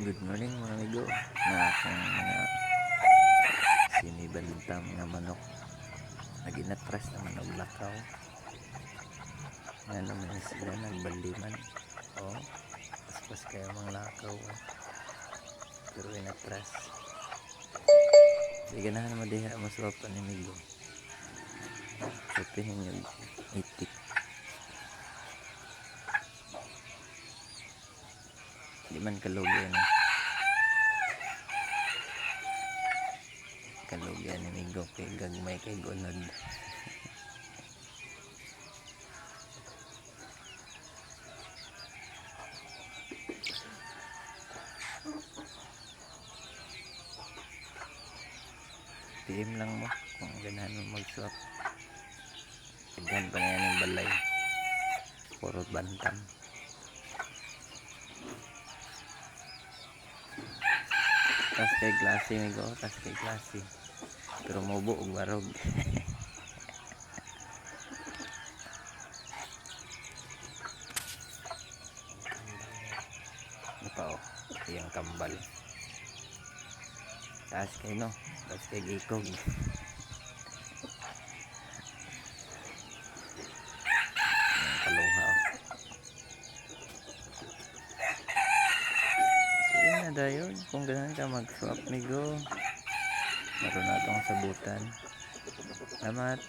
Good morning mga amigo na akong mga sinibantam nga manok naginatras naman og lakaw nga naman sila nagbaliman paspas kayo mga lakaw pero inatras di ganahan mo diha masuwapan ni amigo sapihin yung itik di man kalugyan ni amigo kay gagmay kay gunod. PM lang mo kung ganahan mo mag-swap. Tighan pa na yan yung balay. Puro bantam. Tas kay klase migo, tas kay klase. Pero mubo og barog. Ano pa iyang kambal. Tas kay no, tas kay gikog. Kaluha. Sige na dayon, kung ganahan ka mag-swap migo. Meron na itong sabutan. Salamat.